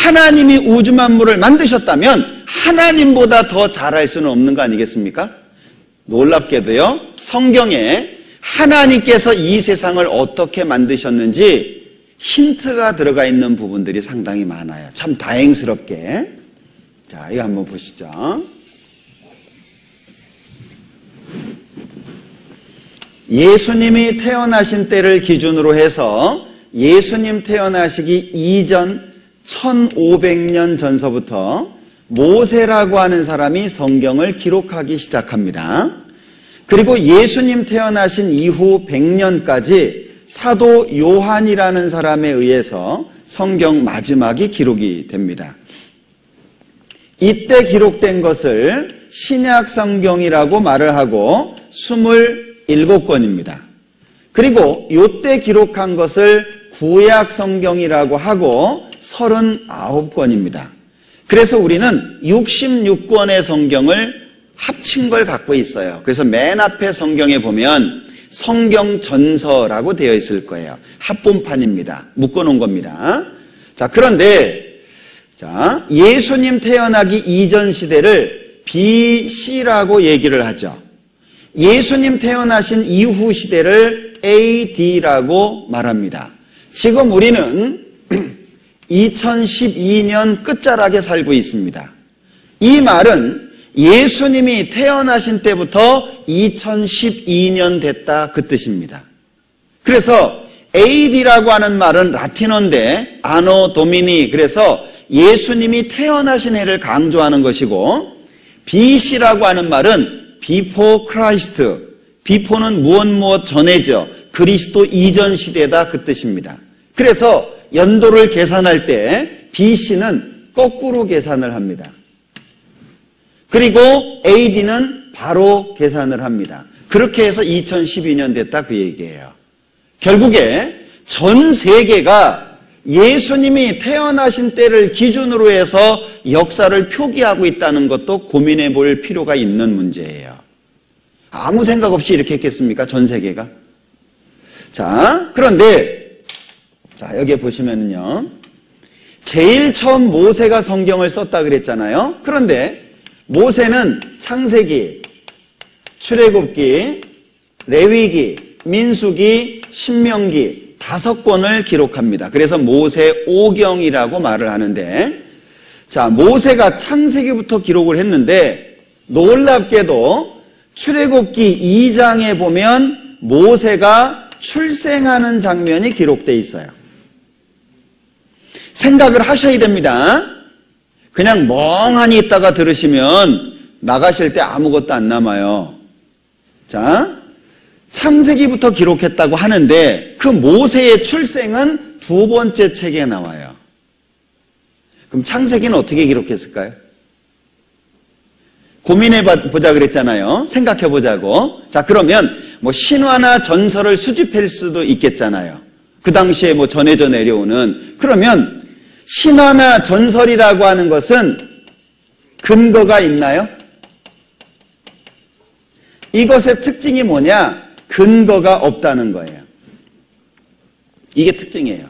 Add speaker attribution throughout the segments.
Speaker 1: 하나님이 우주 만물을 만드셨다면 하나님보다 더 잘할 수는 없는 거 아니겠습니까? 놀랍게도요, 성경에 하나님께서 이 세상을 어떻게 만드셨는지 힌트가 들어가 있는 부분들이 상당히 많아요. 참 다행스럽게. 자, 이거 한번 보시죠. 예수님이 태어나신 때를 기준으로 해서 예수님 태어나시기 이전 1500년 전서부터 모세라고 하는 사람이 성경을 기록하기 시작합니다. 그리고 예수님 태어나신 이후 100년까지 사도 요한이라는 사람에 의해서 성경 마지막이 기록이 됩니다. 이때 기록된 것을 신약 성경이라고 말을 하고 27권입니다. 그리고 이때 기록한 것을 구약 성경이라고 하고 39권입니다. 그래서 우리는 66권의 성경을 합친 걸 갖고 있어요. 그래서 맨 앞에 성경에 보면 성경 전서라고 되어 있을 거예요. 합본판입니다. 묶어놓은 겁니다. 자, 그런데 예수님 태어나기 이전 시대를 BC라고 얘기를 하죠. 예수님 태어나신 이후 시대를 AD라고 말합니다. 지금 우리는 2012년 끝자락에 살고 있습니다. 이 말은 예수님이 태어나신 때부터 2012년 됐다 그 뜻입니다. 그래서 AD라고 하는 말은 라틴어인데 아노 도미니, 그래서 예수님이 태어나신 해를 강조하는 것이고, BC라고 하는 말은 Before Christ, Before는 무엇 전에죠. 그리스도 이전 시대다 그 뜻입니다. 그래서 연도를 계산할 때 BC는 거꾸로 계산을 합니다. 그리고 AD는 바로 계산을 합니다. 그렇게 해서 2012년 됐다 그 얘기예요. 결국에 전 세계가 예수님이 태어나신 때를 기준으로 해서 역사를 표기하고 있다는 것도 고민해 볼 필요가 있는 문제예요. 아무 생각 없이 이렇게 했겠습니까? 전 세계가. 자, 그런데 여기 보시면은요, 제일 처음 모세가 성경을 썼다 그랬잖아요. 그런데 모세는 창세기, 출애굽기, 레위기, 민수기, 신명기 5권을 기록합니다. 그래서 모세오경이라고 말을 하는데, 자, 모세가 창세기부터 기록을 했는데 놀랍게도 출애굽기 2장에 보면 모세가 출생하는 장면이 기록되어 있어요. 생각을 하셔야 됩니다. 그냥 멍하니 있다가 들으시면 나가실 때 아무것도 안 남아요. 자, 창세기부터 기록했다고 하는데 그 모세의 출생은 2번째 책에 나와요. 그럼 창세기는 어떻게 기록했을까요? 고민해보자 그랬잖아요. 생각해보자고. 자, 그러면 뭐 신화나 전설을 수집할 수도 있겠잖아요. 그 당시에 뭐 전해져 내려오는. 그러면 신화나 전설이라고 하는 것은 근거가 있나요? 이것의 특징이 뭐냐? 근거가 없다는 거예요. 이게 특징이에요.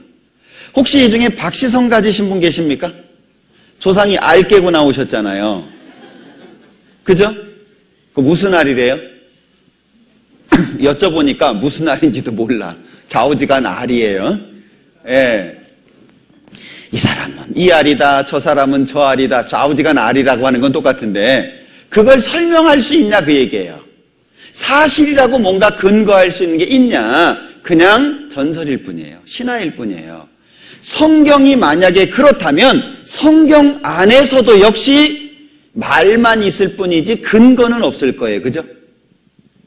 Speaker 1: 혹시 이 중에 박시성 가지신 분 계십니까? 조상이 알 깨고 나오셨잖아요. 그죠? 그 무슨 알이래요? 여쭤보니까 무슨 알인지도 몰라. 좌우지간 알이에요. 예. 이 사람은 이 알이다, 저 사람은 저 알이다, 좌우지간 알이라고 하는 건 똑같은데 그걸 설명할 수 있냐 그 얘기예요. 사실이라고 뭔가 근거할 수 있는 게 있냐? 그냥 전설일 뿐이에요. 신화일 뿐이에요. 성경이 만약에 그렇다면 성경 안에서도 역시 말만 있을 뿐이지 근거는 없을 거예요. 그죠?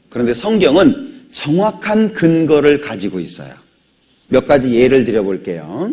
Speaker 1: 그런데 성경은 정확한 근거를 가지고 있어요. 몇 가지 예를 들어볼게요.